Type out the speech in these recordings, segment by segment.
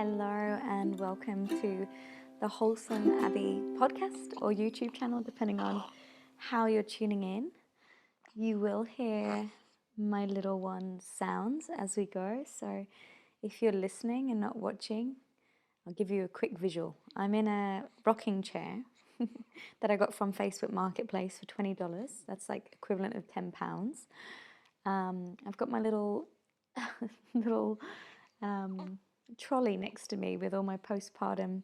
Hello and welcome to the Wholesome Abi podcast or YouTube channel, depending on how you're tuning in. You will hear my little one's sounds as we go. So if you're listening and not watching, I'll give you a quick visual. I'm in a rocking chair that I got from Facebook Marketplace for $20. That's like equivalent of £10. I've got my little little trolley next to me with all my postpartum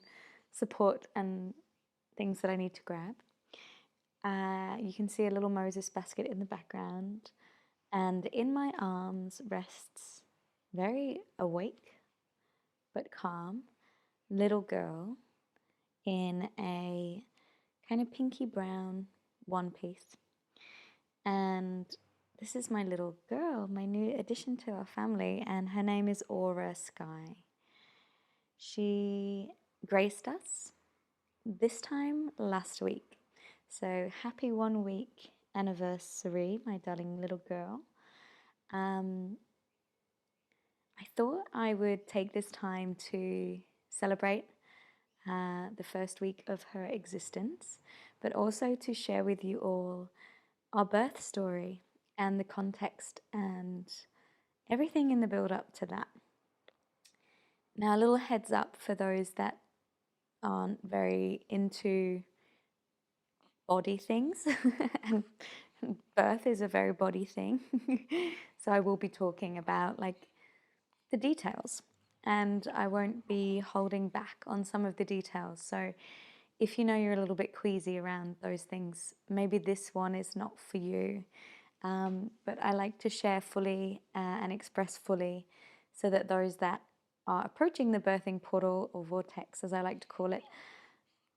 support and things that I need to grab. You can see a little Moses basket in the background, and in my arms rests very awake but calm little girl in a kind of pinky brown one piece. And this is my little girl, my new addition to our family, and her name is Aura Sky. She graced us this time last week. So happy 1 week anniversary, my darling little girl. I thought I would take this time to celebrate the first week of her existence, but also to share with you all our birth story and the context and everything in the build up to that. Now, a little heads up for those that aren't very into body things, and birth is a very body thing. So I will be talking about like the details, and I won't be holding back on some of the details. So if you know you're a little bit queasy around those things, maybe this one is not for you. But I like to share fully and express fully so that those that are approaching the birthing portal or vortex, as I like to call it,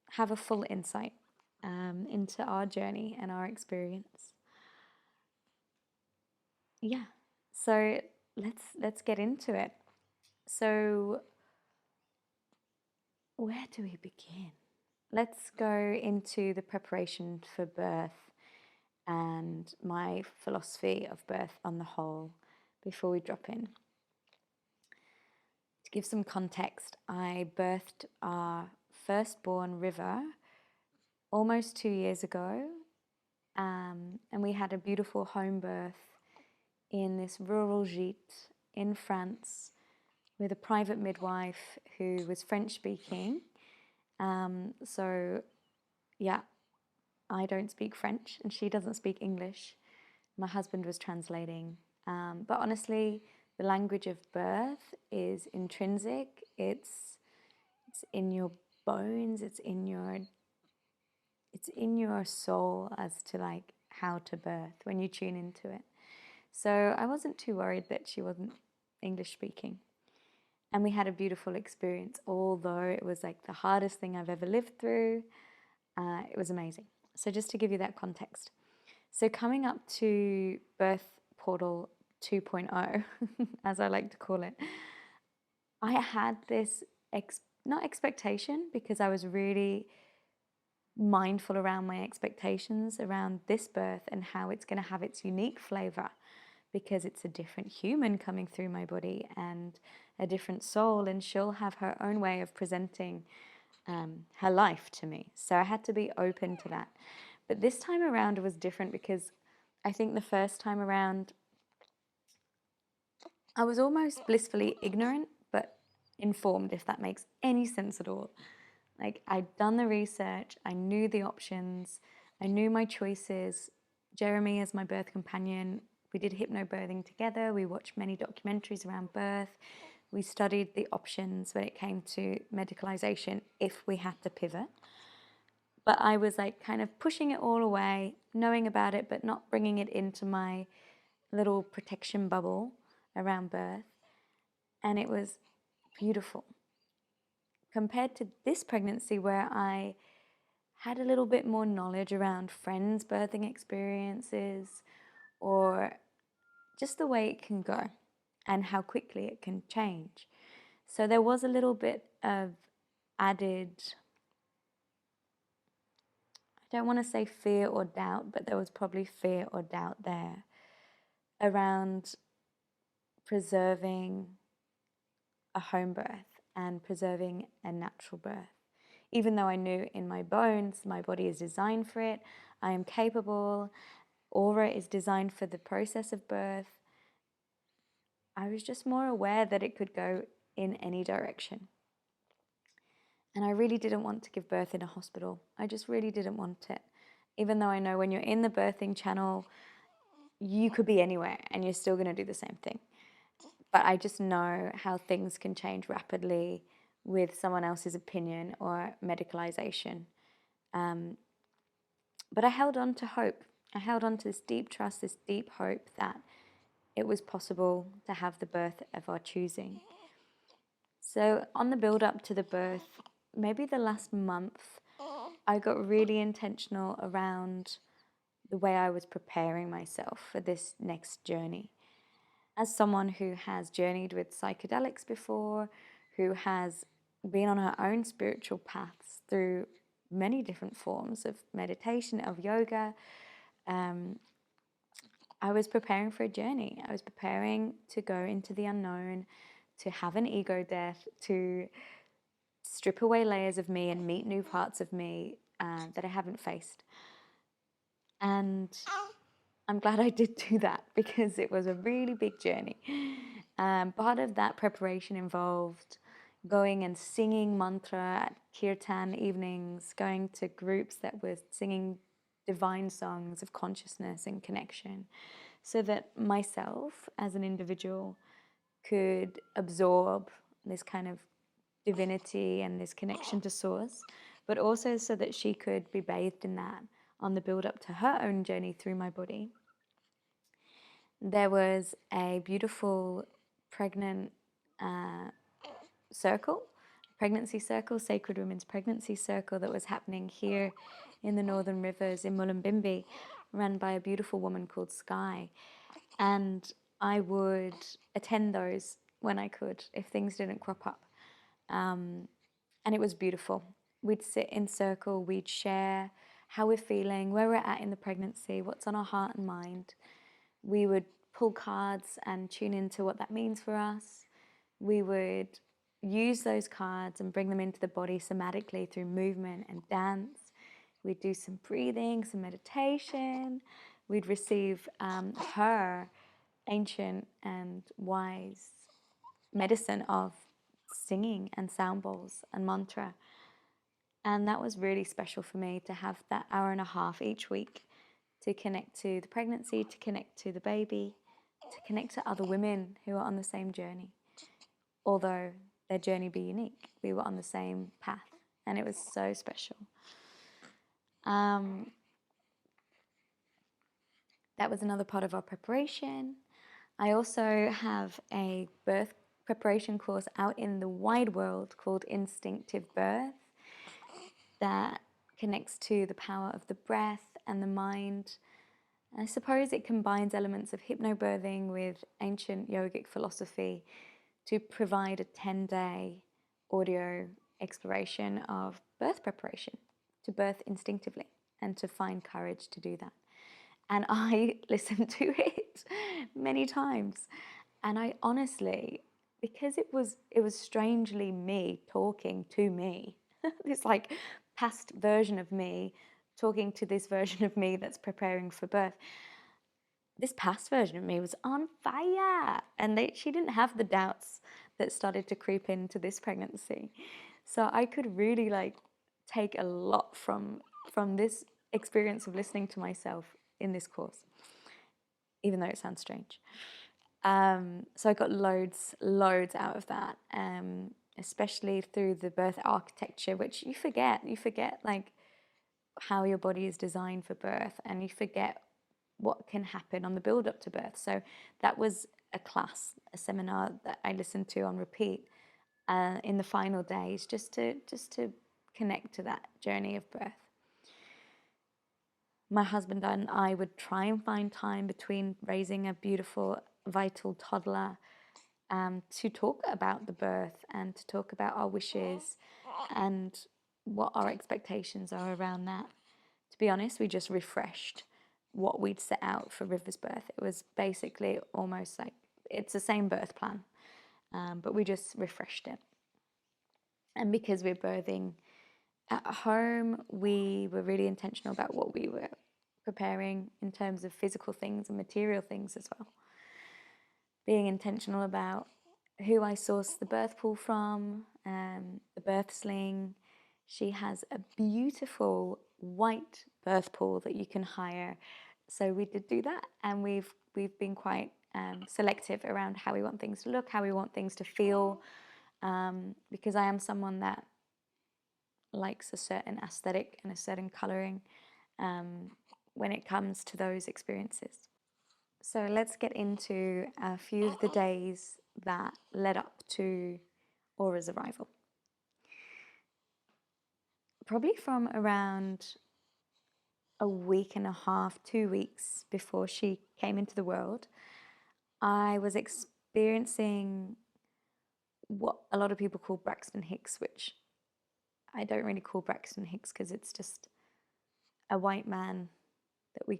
have a full insight into our journey and our experience. Yeah, so let's get into it. So where do we begin? Let's go into the preparation for birth and my philosophy of birth on the whole before we drop in. To give some context, I birthed our firstborn River almost 2 years ago, and we had a beautiful home birth in this rural gîte in France with a private midwife who was French speaking. So yeah, I don't speak French and she doesn't speak English. My husband was translating. But honestly, the language of birth is intrinsic. It's in your bones. It's in your soul as to like how to birth when you tune into it. So I wasn't too worried that she wasn't English speaking. And we had a beautiful experience, although it was like the hardest thing I've ever lived through. It was amazing. So just to give you that context. So coming up to birth portal 2.0, as I like to call it, I had this not expectation, because I was really mindful around my expectations around this birth and how it's going to have its unique flavor, because it's a different human coming through my body and a different soul, and she'll have her own way of presenting her life to me. So I had to be open to that. But this time around it was different, because I think the first time around I was almost blissfully ignorant but informed, if that makes any sense at all. Like, I'd done the research, I knew the options, I knew my choices. Jeremy as my birth companion, we did hypnobirthing together, we watched many documentaries around birth, we studied the options when it came to medicalization if we had to pivot. But I was like kind of pushing it all away, knowing about it, but not bringing it into my little protection bubble around birth. And it was beautiful. Compared to this pregnancy, where I had a little bit more knowledge around friends' birthing experiences, or just the way it can go and how quickly it can change. So there was a little bit of added, I don't want to say fear or doubt, but there was probably fear or doubt there around preserving a home birth and preserving a natural birth. Even though I knew in my bones my body is designed for it, I am capable, aura is designed for the process of birth, I was just more aware that it could go in any direction. And I really didn't want to give birth in a hospital. I just really didn't want it. Even though I know when you're in the birthing channel, you could be anywhere and you're still going to do the same thing. But I just know how things can change rapidly with someone else's opinion or medicalization. But I held on to hope. I held on to this deep trust, this deep hope that it was possible to have the birth of our choosing. So, on the build up to the birth, maybe the last month, I got really intentional around the way I was preparing myself for this next journey. As someone who has journeyed with psychedelics before, who has been on her own spiritual paths through many different forms of meditation, of yoga, I was preparing for a journey. I was preparing to go into the unknown, to have an ego death, to strip away layers of me and meet new parts of me that I haven't faced. And I'm glad I did do that because it was a really big journey. Part of that preparation involved going and singing mantra at kirtan evenings, going to groups that were singing divine songs of consciousness and connection, so that myself as an individual could absorb this kind of divinity and this connection to source, but also so that she could be bathed in that on the build up to her own journey through my body. There was a beautiful pregnant circle, pregnancy circle, Sacred Women's Pregnancy Circle, that was happening here in the Northern Rivers in Mullumbimby, run by a beautiful woman called Sky. And I would attend those when I could, if things didn't crop up. And it was beautiful. We'd sit in circle, we'd share how we're feeling, where we're at in the pregnancy, what's on our heart and mind. We would pull cards and tune into what that means for us. We would use those cards and bring them into the body somatically through movement and dance. We'd do some breathing, some meditation. We'd receive her ancient and wise medicine of singing and sound bowls and mantra. And that was really special for me to have that hour and a half each week to connect to the pregnancy, to connect to the baby, to connect to other women who are on the same journey. Although their journey be unique, we were on the same path, and it was so special. That was another part of our preparation. I also have a birth preparation course out in the wide world called Instinctive Birth that connects to the power of the breath and the mind. I suppose it combines elements of hypnobirthing with ancient yogic philosophy to provide a 10-day audio exploration of birth preparation, to birth instinctively and to find courage to do that. And I listened to it many times. And I honestly, because it was strangely me talking to me, this like past version of me talking to this version of me that's preparing for birth. This past version of me was on fire, and she didn't have the doubts that started to creep into this pregnancy. So I could really like take a lot from this experience of listening to myself in this course, even though it sounds strange. So I got loads out of that, especially through the birth architecture, which you forget like how your body is designed for birth, and you forget what can happen on the build up to birth. So that was a class, a seminar that I listened to on repeat in the final days, just to connect to that journey of birth. My husband and I would try and find time between raising a beautiful, vital toddler to talk about the birth and to talk about our wishes and what our expectations are around that. To be honest, we just refreshed what we'd set out for River's birth. It was basically almost like it's the same birth plan, but we just refreshed it. And because we're birthing at home, we were really intentional about what we were preparing in terms of physical things and material things as well. Being intentional about who I sourced the birth pool from, the birth sling. She has a beautiful white birth pool that you can hire. So we did do that, and we've been quite selective around how we want things to look, how we want things to feel, because I am someone that likes a certain aesthetic and a certain coloring when it comes to those experiences. So let's get into a few of the days that led up to Aura's arrival. Probably from around a week and a half, 2 weeks before she came into the world, I was experiencing what a lot of people call Braxton Hicks, which I don't really call Braxton Hicks because it's just a white man that we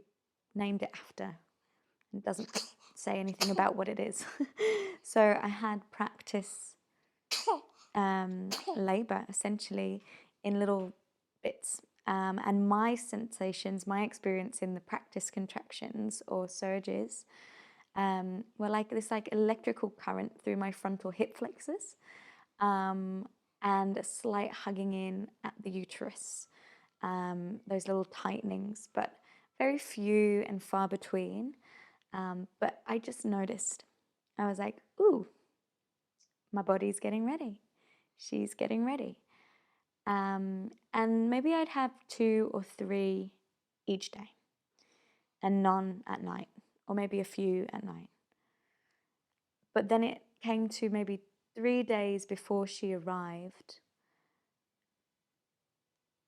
named it after. It doesn't say anything about what it is. So I had practice labor essentially in little bits. And my sensations, my experience in the practice contractions or surges were like this electrical current through my frontal hip flexors and a slight hugging in at the uterus, those little tightenings, but very few and far between. But I just noticed, I was like, ooh, my body's getting ready. She's getting ready. And maybe I'd have 2 or 3 each day and none at night, or maybe a few at night. But then it came to maybe 3 days before she arrived,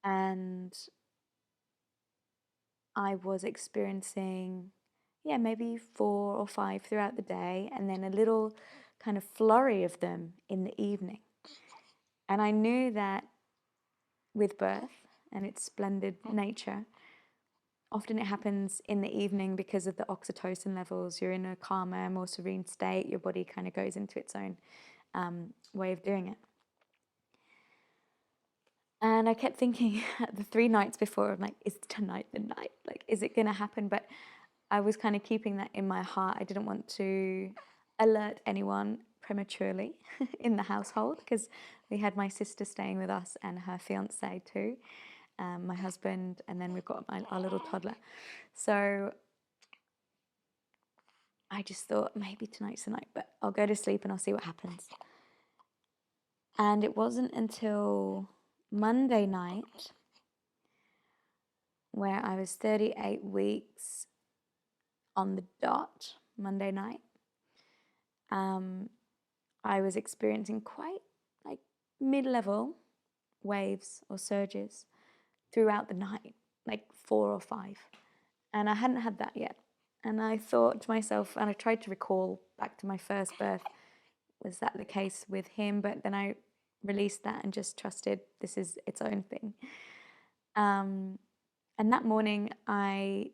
and I was experiencing, maybe 4 or 5 throughout the day, and then a little kind of flurry of them in the evening. And I knew that with birth and its splendid nature, often it happens in the evening because of the oxytocin levels. You're in a calmer, more serene state. Your body kind of goes into its own way of doing it. And I kept thinking the 3 nights before, I'm like, is tonight the night? Like, is it going to happen? But I was kind of keeping that in my heart. I didn't want to alert anyone prematurely in the household because we had my sister staying with us and her fiance too, my husband, and then we've got our little toddler. So I just thought maybe tonight's the night, but I'll go to sleep and I'll see what happens. And it wasn't until Monday night, where I was 38 weeks on the dot, Monday night, I was experiencing quite like mid-level waves or surges throughout the night, like 4 or 5. And I hadn't had that yet. And I thought to myself, and I tried to recall back to my first birth, was that the case with him? But then I released that and just trusted this is its own thing. And that morning I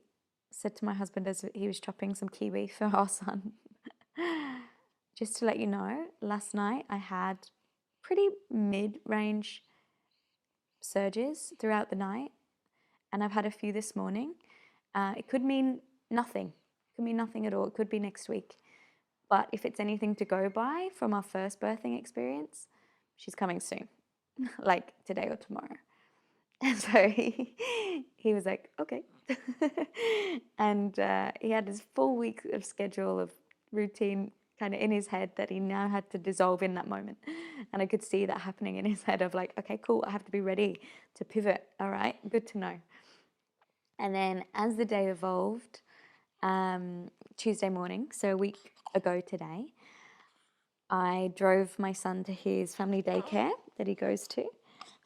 said to my husband as he was chopping some kiwi for our son, just to let you know, last night I had pretty mid-range surges throughout the night, and I've had a few this morning. It could mean nothing. It could mean nothing at all. It could be next week. But if it's anything to go by from our first birthing experience, she's coming soon, like today or tomorrow. And so he was like, okay. And he had his full week of schedule of routine kind of in his head that he now had to dissolve in that moment. And I could see that happening in his head of like, okay, cool, I have to be ready to pivot. All right, good to know. And then as the day evolved, Tuesday morning, so a week ago today, I drove my son to his family daycare that he goes to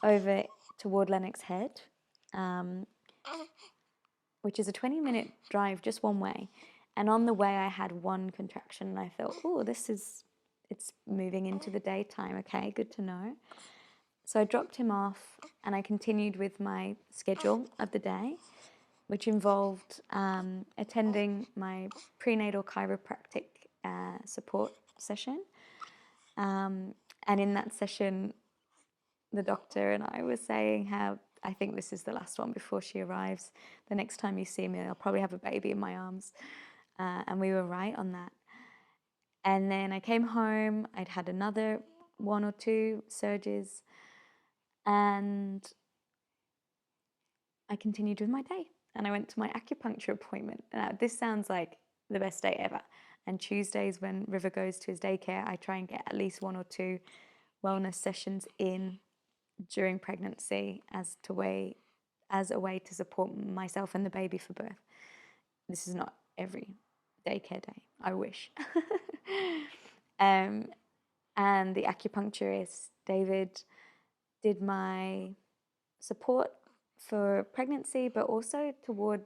over toward Lennox Head, which is a 20-minute drive just one way. And on the way, I had one contraction, and I thought, oh, it's moving into the daytime. Okay, good to know. So I dropped him off, and I continued with my schedule of the day, which involved attending my prenatal chiropractic support session. And in that session, the doctor and I were saying how I think this is the last one before she arrives. The next time you see me, I'll probably have a baby in my arms. And we were right on that. And then I came home, I'd had another 1 or 2 surges, and I continued with my day. And I went to my acupuncture appointment. Now, this sounds like the best day ever. And Tuesdays, when River goes to his daycare, I try and get at least 1 or 2 wellness sessions in during pregnancy as a way to support myself and the baby for birth. This is not every daycare day. I wish. And the acupuncturist, David, did my support for pregnancy, but also toward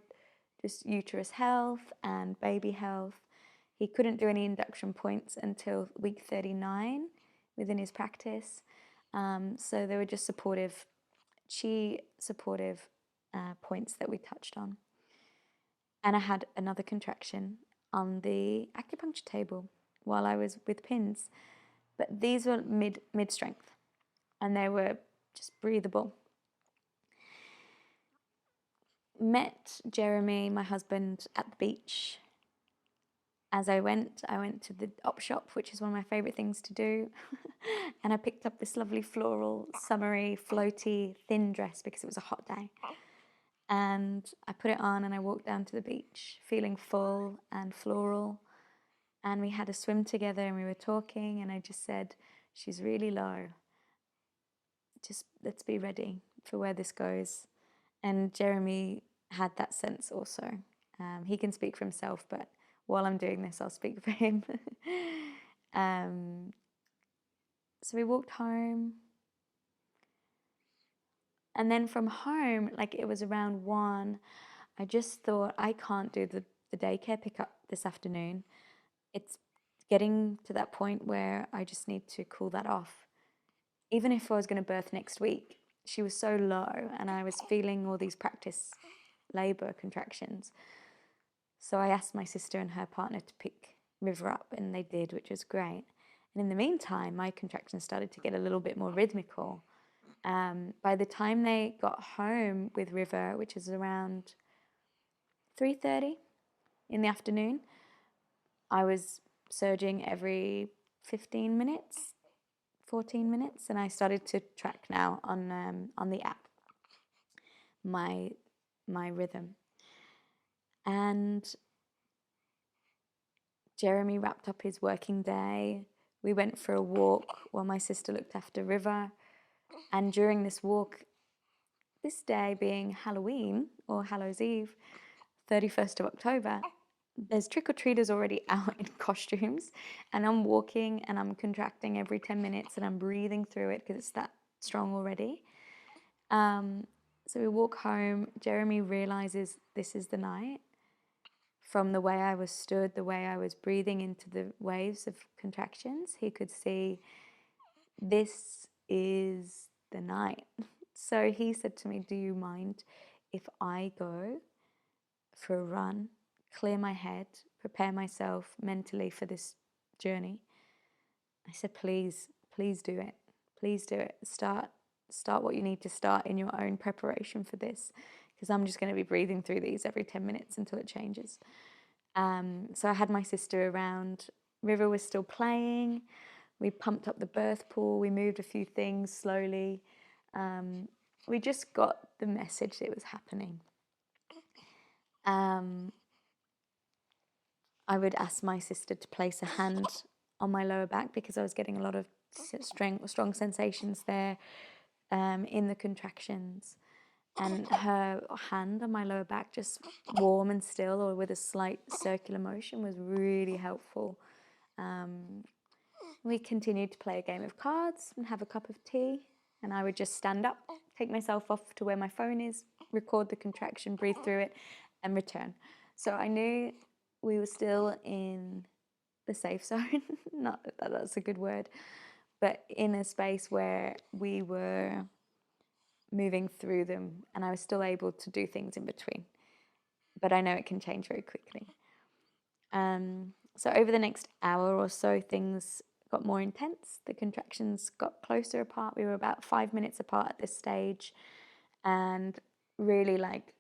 just uterus health and baby health. He couldn't do any induction points until week 39 within his practice. So they were just supportive points that we touched on. And I had another contraction on the acupuncture table while I was with pins. But these were mid strength and they were just breathable. Met Jeremy, my husband, at the beach. As I went to the op shop, which is one of my favourite things to do. And I picked up this lovely floral, summery, floaty, thin dress because it was a hot day. And I put it on and I walked down to the beach feeling full and floral. And we had a swim together and we were talking and I just said, she's really low. Just let's be ready for where this goes. And Jeremy had that sense also. He can speak for himself, but while I'm doing this, I'll speak for him. So we walked home. And then from home, like it was around 1, I just thought, I can't do the daycare pickup this afternoon. It's getting to that point where I just need to cool that off. Even if I was going to birth next week, she was so low and I was feeling all these practice labor contractions. So I asked my sister and her partner to pick River up and they did, which was great. And in the meantime, my contractions started to get a little bit more rhythmical. By the time they got home with River, which is around 3:30 in the afternoon, I was surging every 15 minutes, 14 minutes, and I started to track now on the app my rhythm. And Jeremy wrapped up his working day. We went for a walk while my sister looked after River. And during this walk, this day being Halloween or Hallows Eve, 31st of October, there's trick-or-treaters already out in costumes and I'm walking and I'm contracting every 10 minutes and I'm breathing through it because it's that strong already. So we walk home. Jeremy realizes this is the night. From the way I was stood, the way I was breathing into the waves of contractions, he could see this is the night. So he said to me, do you mind if I go for a run, clear my head, prepare myself mentally for this journey? I said, please do it. Please do it. Start what you need to start in your own preparation for this, because I'm just going to be breathing through these every 10 minutes until it changes. So I had my sister around. River was still playing. We pumped up the birth pool. We moved a few things slowly. We just got the message that it was happening. I would ask my sister to place a hand on my lower back because I was getting a lot of strong sensations there in the contractions. And her hand on my lower back, just warm and still or with a slight circular motion, was really helpful. We continued to play a game of cards and have a cup of tea. And I would just stand up, take myself off to where my phone is, record the contraction, breathe through it, and return. So I knew we were still in the safe zone. Not that that's a good word, but in a space where we were moving through them and I was still able to do things in between. But I know it can change very quickly. So over the next hour or so, things got more intense. The contractions got closer apart. We were about 5 minutes apart at this stage, and really like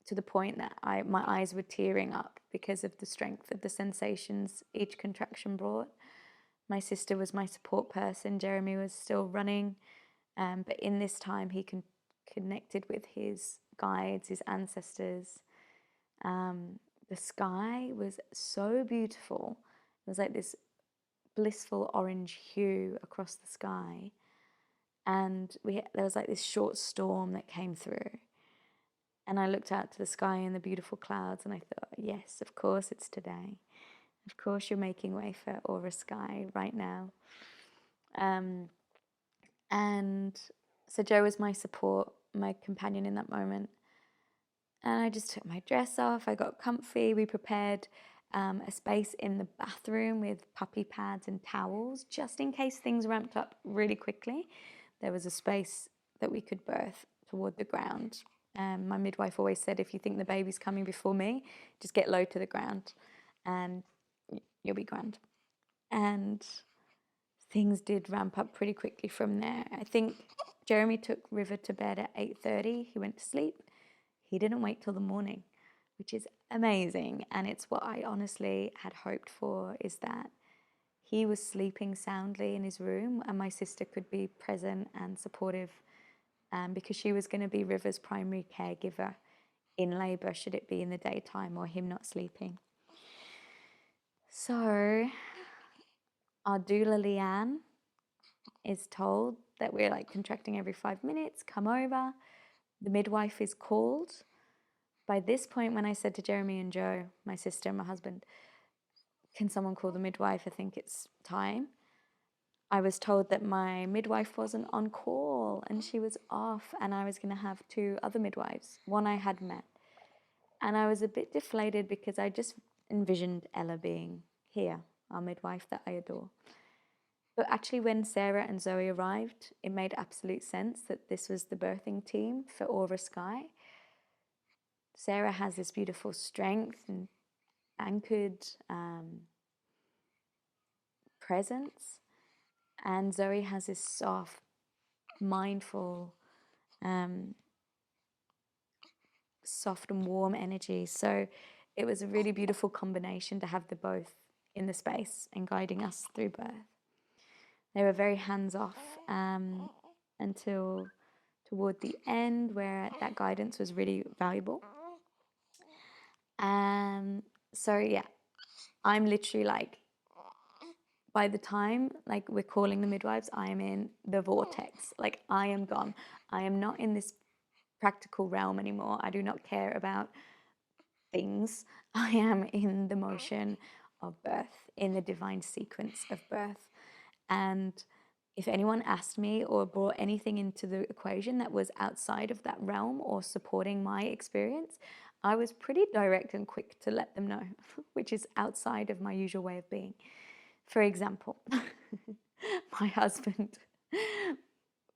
to the point that my eyes were tearing up because of the strength of the sensations each contraction brought. My sister was my support person. Jeremy was still running, but in this time he connected with his guides, his ancestors. The sky was so beautiful. It was like this blissful orange hue across the sky, and there was like this short storm that came through, and I looked out to the sky and the beautiful clouds, and I thought, yes, of course it's today. Of course you're making way for Aura Sky right now. And so Joe was my support, my companion in that moment. And I just took my dress off. I got comfy. We prepared a space in the bathroom with puppy pads and towels, just in case things ramped up really quickly. There was a space that we could birth toward the ground. My midwife always said, if you think the baby's coming before me, just get low to the ground and you'll be grand. And things did ramp up pretty quickly from there. I think Jeremy took River to bed at 8:30. He went to sleep. He didn't wait till the morning, which is amazing. And it's what I honestly had hoped for, is that he was sleeping soundly in his room and my sister could be present and supportive, because she was going to be River's primary caregiver in labour, should it be in the daytime or him not sleeping. So our doula Leanne is told that we're like contracting every 5 minutes, come over. The midwife is called. By this point, when I said to Jeremy and Joe, my sister and my husband, can someone call the midwife? I think it's time. I was told that my midwife wasn't on call and she was off, and I was going to have 2 other midwives, one I had met. And I was a bit deflated because I just envisioned Ella being here, our midwife that I adore. But actually, when Sarah and Zoe arrived, it made absolute sense that this was the birthing team for Aura Sky. Sarah has this beautiful strength and anchored presence, and Zoe has this soft, mindful, soft and warm energy. So it was a really beautiful combination to have the both in the space and guiding us through birth. They were very hands-off until toward the end, where that guidance was really valuable. So yeah, I'm literally like, by the time like we're calling the midwives, I am in the vortex. Like, I am gone. I am not in this practical realm anymore. I do not care about things. I am in the motion of birth, in the divine sequence of birth. And if anyone asked me or brought anything into the equation that was outside of that realm or supporting my experience, I was pretty direct and quick to let them know, which is outside of my usual way of being. For example, my husband,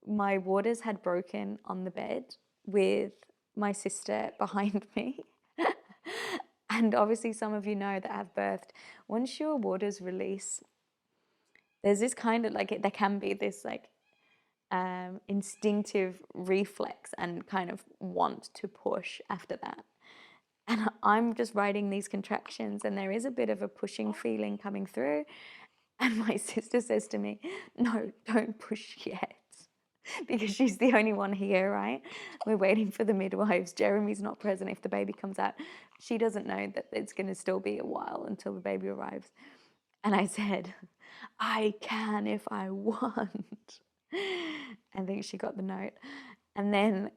my waters had broken on the bed with my sister behind me. And obviously some of you know that have birthed, once your waters release, there's this kind of like, there can be this like instinctive reflex and kind of want to push after that. And I'm just writing these contractions and there is a bit of a pushing feeling coming through. And my sister says to me, no, don't push yet. Because she's the only one here, right? We're waiting for the midwives. Jeremy's not present if the baby comes out. She doesn't know that it's going to still be a while until the baby arrives. And I said, I can if I want. I think she got the note. And then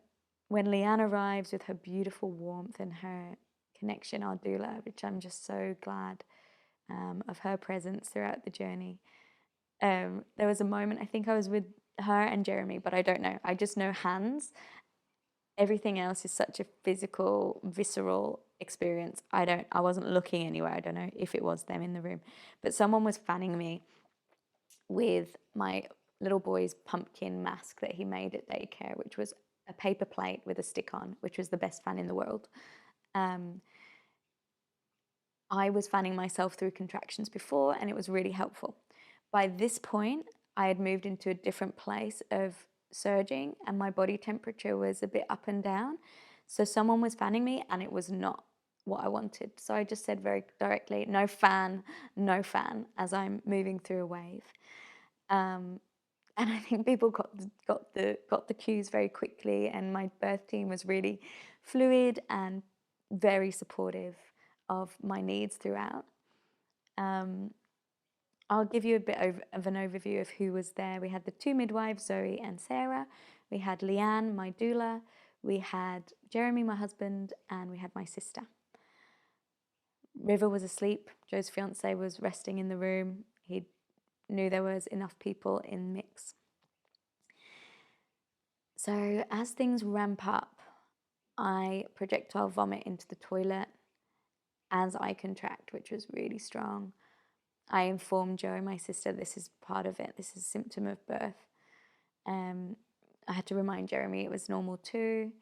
when Leanne arrives with her beautiful warmth and her connection, our doula, which I'm just so glad of her presence throughout the journey. There was a moment, I think I was with her and Jeremy, but I don't know. I just know hands. Everything else is such a physical, visceral experience. I wasn't looking anywhere. I don't know if it was them in the room, but someone was fanning me with my little boy's pumpkin mask that he made at daycare, which was a paper plate with a stick on, which was the best fan in the world. I was fanning myself through contractions before and it was really helpful. by this point, I had moved into a different place of surging, and my body temperature was a bit up and down. So someone was fanning me, and it was not what I wanted. So I just said very directly, no fan, no fan, as I'm moving through a wave. And I think people got the cues very quickly, and my birth team was really fluid and very supportive of my needs throughout. I'll give you a bit of an overview of who was there. We had the two midwives, Zoe and Sarah. We had Leanne, my doula. We had Jeremy, my husband, and we had my sister. River was asleep. Joe's fiance was resting in the room. He knew there was enough people in the mix. So as things ramp up, I projectile vomit into the toilet as I contract, which was really strong. I informed Joe, my sister, this is part of it. This is a symptom of birth. I had to remind Jeremy it was normal too.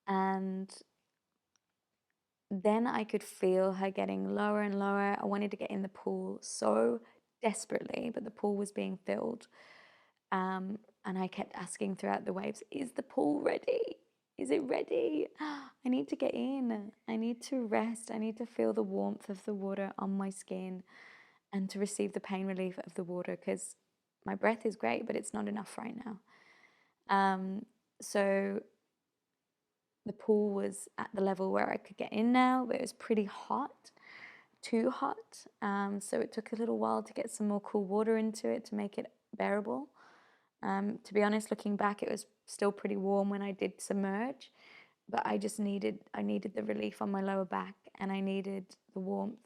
And then I could feel her getting lower and lower. I wanted to get in the pool so desperately, but the pool was being filled. And I kept asking throughout the waves, is the pool ready? Is it ready? I need to get in. I need to rest. I need to feel the warmth of the water on my skin and to receive the pain relief of the water, because my breath is great, but it's not enough right now. So the pool was at the level where I could get in now, but it was pretty hot, too hot. So it took a little while to get some more cool water into it to make it bearable. To be honest, looking back, it was still pretty warm when I did submerge, but I needed the relief on my lower back, and I needed the warmth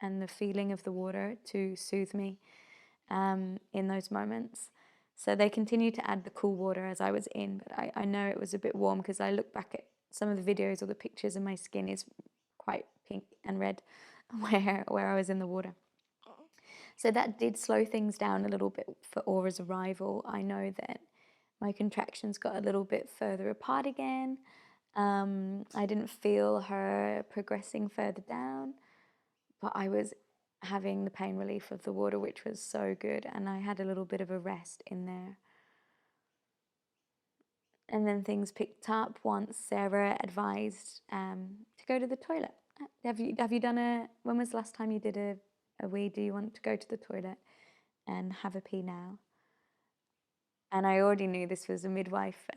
and the feeling of the water to soothe me in those moments. So they continued to add the cool water as I was in, but I know it was a bit warm because I look back at some of the videos or the pictures and my skin is quite pink and red where I was in the water. So that did slow things down a little bit for Aura's arrival. I know that my contractions got a little bit further apart again. I didn't feel her progressing further down, but I was having the pain relief of the water, which was so good, and I had a little bit of a rest in there. And then things picked up once Sarah advised to go to the toilet. Have you done when was the last time you did a wee? Do you want to go to the toilet and have a pee now? And I already knew this was a midwife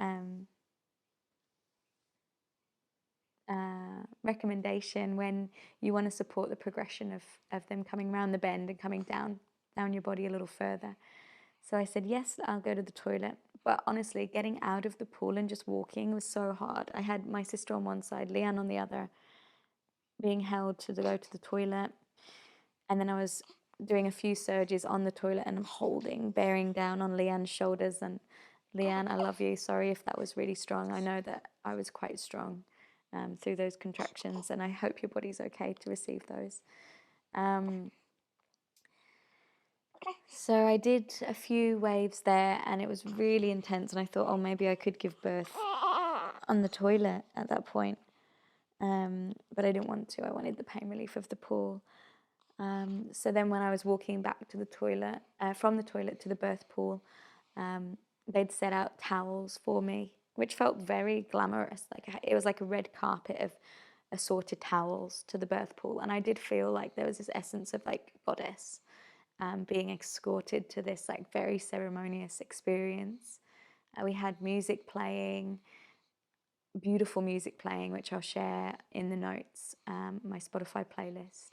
recommendation when you want to support the progression of them coming around the bend and coming down your body a little further. So I said, yes, I'll go to the toilet. But honestly, getting out of the pool and just walking was so hard. I had my sister on one side, Leanne on the other, being held to go to the toilet. And then I was doing a few surges on the toilet and I'm bearing down on Leanne's shoulders. And Leanne, I love you. Sorry if that was really strong. I know that I was quite strong through those contractions, and I hope your body's okay to receive those. So I did a few waves there and it was really intense, and I thought, oh, maybe I could give birth on the toilet at that point. But I didn't want to. I wanted the pain relief of the pool. So then when I was walking back to the toilet, from the toilet to the birth pool, they'd set out towels for me, which felt very glamorous. Like it was like a red carpet of assorted towels to the birth pool. And I did feel like there was this essence of like goddess being escorted to this like very ceremonious experience. We had music playing, beautiful music playing, which I'll share in the notes, my Spotify playlist.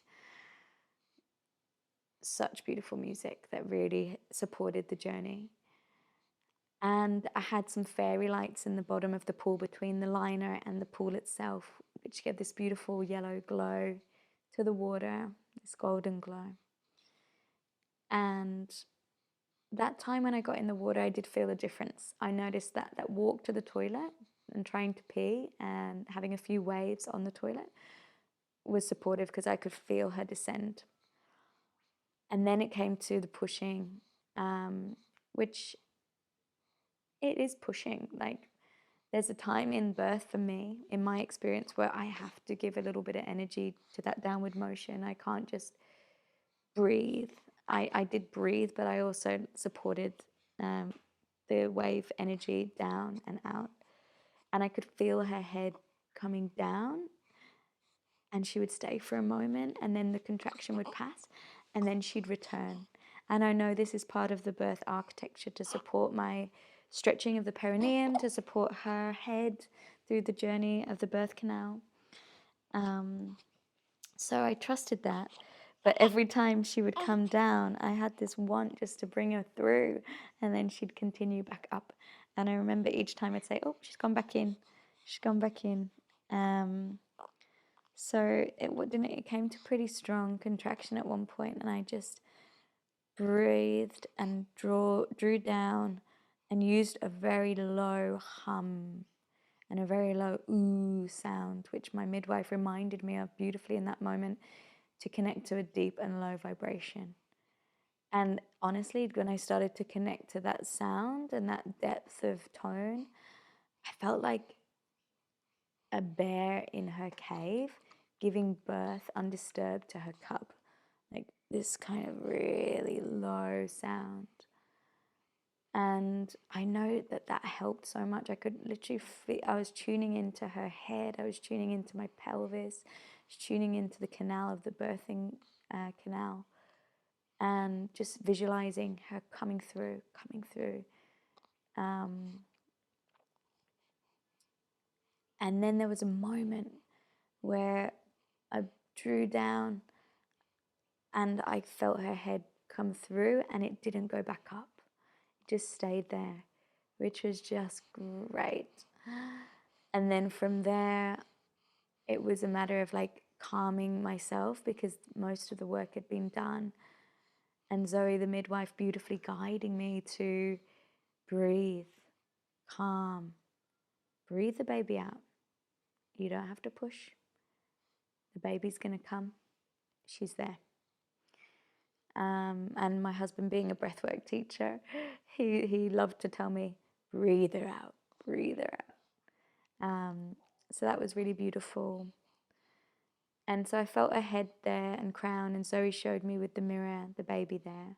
Such beautiful music that really supported the journey. And I had some fairy lights in the bottom of the pool between the liner and the pool itself, which gave this beautiful yellow glow to the water, this golden glow. And that time when I got in the water, I did feel a difference. I noticed that that walk to the toilet and trying to pee and having a few waves on the toilet was supportive because I could feel her descend. And then it came to the pushing, which it is pushing. Like there's a time in birth for me, in my experience, where I have to give a little bit of energy to that downward motion. I can't just breathe. I did breathe, but I also supported the wave energy down and out. And I could feel her head coming down, and she would stay for a moment, and then the contraction would pass, and then she'd return. And I know this is part of the birth architecture to support my stretching of the perineum, to support her head through the journey of the birth canal. So I trusted that. But every time she would come down, I had this want just to bring her through, and then she'd continue back up. And I remember each time I'd say, "Oh, she's gone back in. She's gone back in." So it came to pretty strong contraction at one point, and I just breathed and drew down and used a very low hum and a very low ooh sound, which my midwife reminded me of beautifully in that moment, to connect to a deep and low vibration. And honestly, when I started to connect to that sound and that depth of tone, I felt like a bear in her cave giving birth undisturbed to her cub. Like this kind of really low sound. And I know that that helped so much. I could literally feel, I was tuning into her head, I was tuning into my pelvis, I was tuning into the canal of the birthing canal, and just visualizing her coming through, coming through. And then there was a moment where I drew down and I felt her head come through, and it didn't go back up. It just stayed there, which was just great. And then from there, it was a matter of like calming myself because most of the work had been done. And Zoe, the midwife, beautifully guiding me to breathe, calm, breathe the baby out. You don't have to push. The baby's going to come. She's there. And my husband, being a breathwork teacher, he loved to tell me, breathe her out, breathe her out. So that was really beautiful. And so I felt a head there and crown, and Zoe showed me with the mirror the baby there.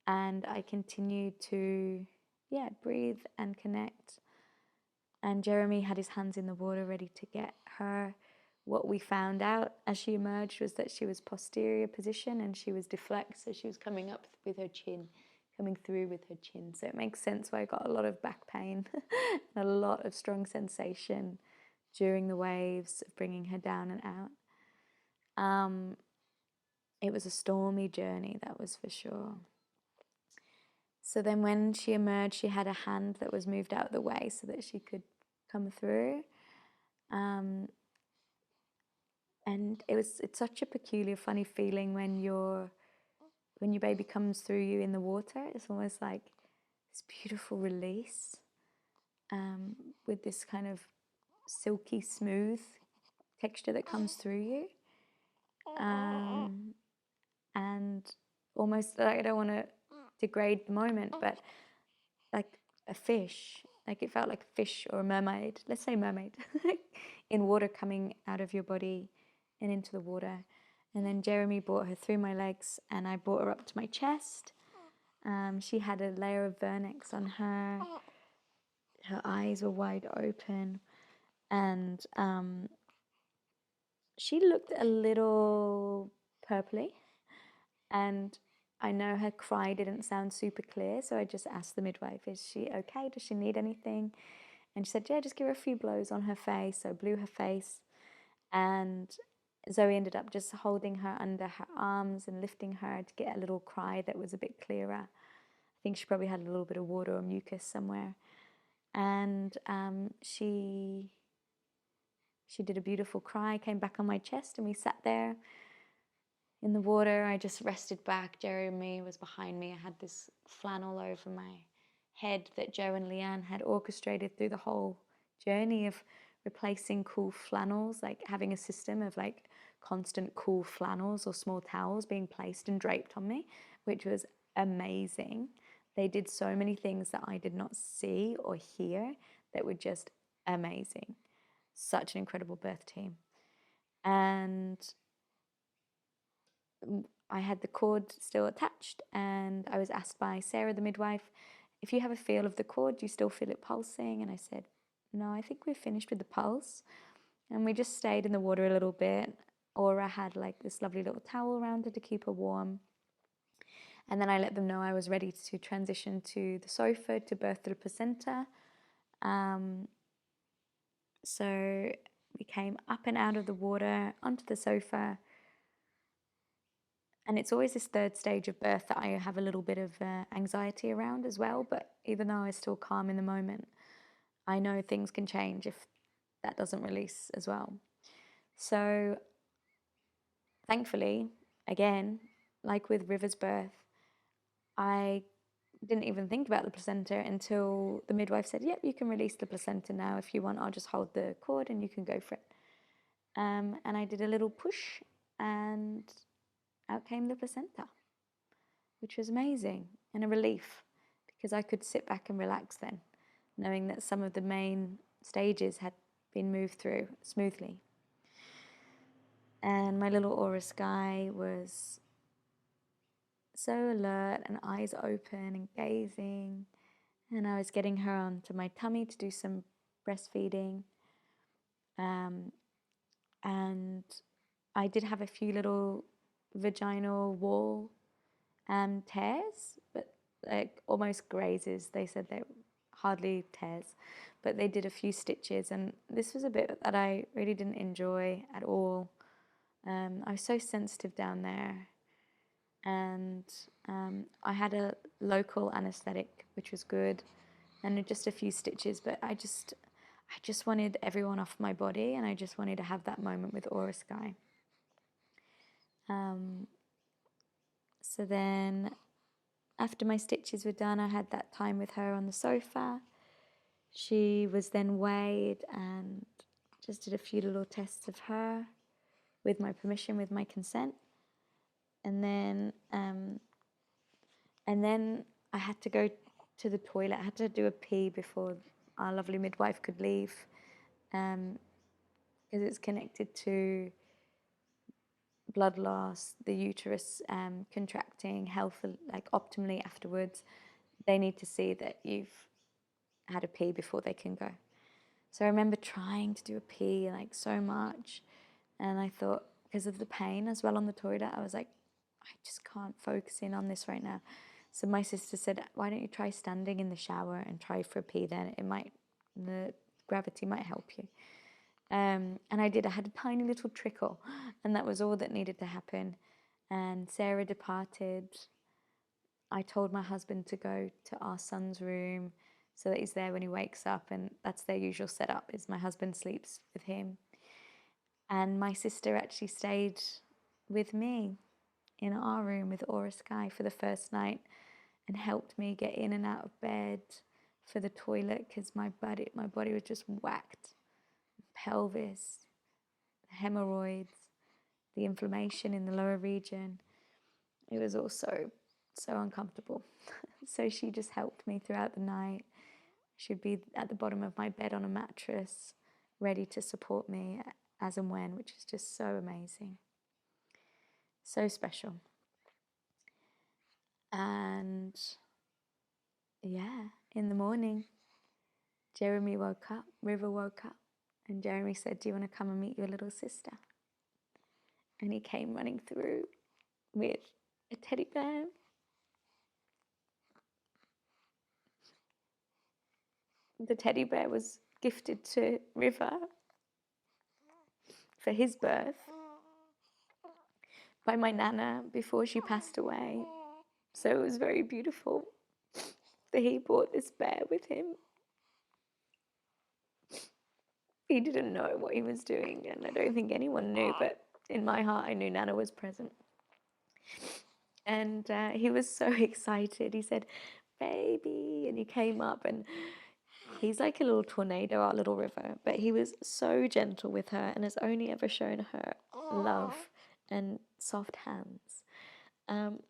And I continued to, breathe and connect. And Jeremy had his hands in the water ready to get her. What we found out as she emerged was that she was posterior position and she was deflect, so she was coming up with her chin, coming through with her chin. So it makes sense why I got a lot of back pain and a lot of strong sensation during the waves of bringing her down and out. It was a stormy journey, that was for sure. So then when she emerged, she had a hand that was moved out of the way so that she could come through. And it's such a peculiar, funny feeling when your baby comes through you in the water. It's almost like this beautiful release with this kind of silky smooth texture that comes through you. And almost, like, I don't want to degrade the moment, but like a fish, like it felt like a fish or a mermaid, let's say mermaid, in water coming out of your body and into the water. And then Jeremy brought her through my legs and I brought her up to my chest. She had a layer of vernix on her. Her eyes were wide open, and she looked a little purpley. And I know her cry didn't sound super clear, so I just asked the midwife, is she okay? Does she need anything? And she said, yeah, just give her a few blows on her face. So I blew her face, and Zoe ended up just holding her under her arms and lifting her to get a little cry that was a bit clearer. I think she probably had a little bit of water or mucus somewhere. And she did a beautiful cry, came back on my chest, and we sat there in the water. I just rested back. Jeremy was behind me. I had this flannel over my head that Joe and Leanne had orchestrated through the whole journey of replacing cool flannels, like having a system of like constant cool flannels or small towels being placed and draped on me, which was amazing. They did so many things that I did not see or hear that were just amazing. Such an incredible birth team. And I had the cord still attached, and I was asked by Sarah, the midwife, if you have a feel of the cord, do you still feel it pulsing? And I said, no, I think we're finished with the pulse. And we just stayed in the water a little bit. Aura had like this lovely little towel around her to keep her warm. And then I let them know I was ready to transition to the sofa to birth the placenta. So we came up and out of the water onto the sofa. And it's always this third stage of birth that I have a little bit of anxiety around as well. But even though I was still calm in the moment, I know things can change if that doesn't release as well. So thankfully, again, like with River's birth, I didn't even think about the placenta until the midwife said, yep, you can release the placenta now. If you want, I'll just hold the cord and you can go for it. And I did a little push and out came the placenta, which was amazing and a relief because I could sit back and relax then, knowing that some of the main stages had been moved through smoothly. And my little Aura Sky was so alert and eyes open and gazing. And I was getting her onto my tummy to do some breastfeeding. And I did have a few little vaginal wall tears, but like almost grazes. They said they hardly tears, but they did a few stitches. And this was a bit that I really didn't enjoy at all. I was so sensitive down there. And I had a local anesthetic, which was good, and just a few stitches. But I just wanted everyone off my body, and I just wanted to have that moment with Aura Sky. So then, after my stitches were done, I had that time with her on the sofa. She was then weighed and just did a few little tests of her, with my permission, with my consent, and then I had to go to the toilet. I had to do a pee before our lovely midwife could leave, because it's connected to blood loss, the uterus contracting, health like optimally afterwards. They need to see that you've had a pee before they can go. So I remember trying to do a pee like so much, and I thought, because of the pain as well on the toilet, I was like, I just can't focus in on this right now. So my sister said, why don't you try standing in the shower and try for a pee then? The gravity might help you. And I did. I had a tiny little trickle, and that was all that needed to happen. And Sarah departed. I told my husband to go to our son's room so that he's there when he wakes up, and that's their usual setup, is my husband sleeps with him. And my sister actually stayed with me in our room with Aura Sky for the first night and helped me get in and out of bed for the toilet because my body was just whacked. Pelvis, hemorrhoids, the inflammation in the lower region. It was all so uncomfortable. So she just helped me throughout the night. She'd be at the bottom of my bed on a mattress, ready to support me as and when, which is just so amazing. So special. And yeah, in the morning, River woke up, and Jeremy said, do you want to come and meet your little sister? And he came running through with a teddy bear. The teddy bear was gifted to River for his birth by my nana before she passed away. So it was very beautiful that he brought this bear with him. He didn't know what he was doing, and I don't think anyone knew, but in my heart I knew Nana was present. And he was so excited. He said, baby, and he came up, and he's like a little tornado, our little River, but he was so gentle with her and has only ever shown her love and soft hands.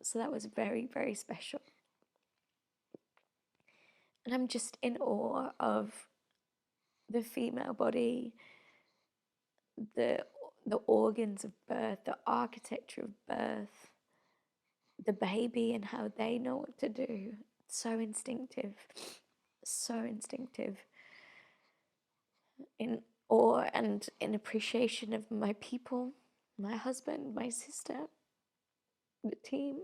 So that was very, very special. And I'm just in awe of the female body, the organs of birth, the architecture of birth, the baby and how they know what to do. So instinctive, so instinctive. In awe and in appreciation of my people, my husband, my sister, the team.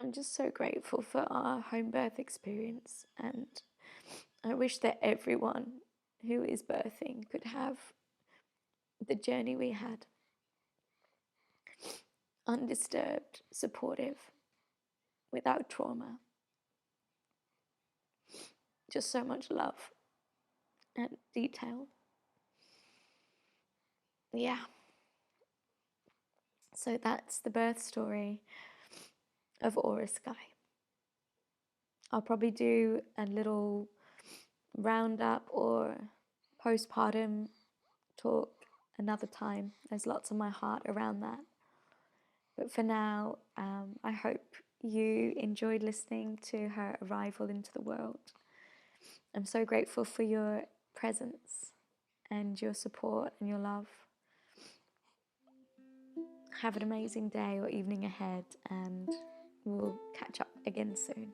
I'm just so grateful for our home birth experience, and I wish that everyone who is birthing could have the journey we had. Undisturbed, supportive, without trauma. Just so much love and detail. Yeah. So that's the birth story of Aura Sky. I'll probably do a little roundup or postpartum talk another time. There's lots on my heart around that. But for now, I hope you enjoyed listening to her arrival into the world. I'm so grateful for your presence and your support and your love. Have an amazing day or evening ahead, and we'll catch up again soon.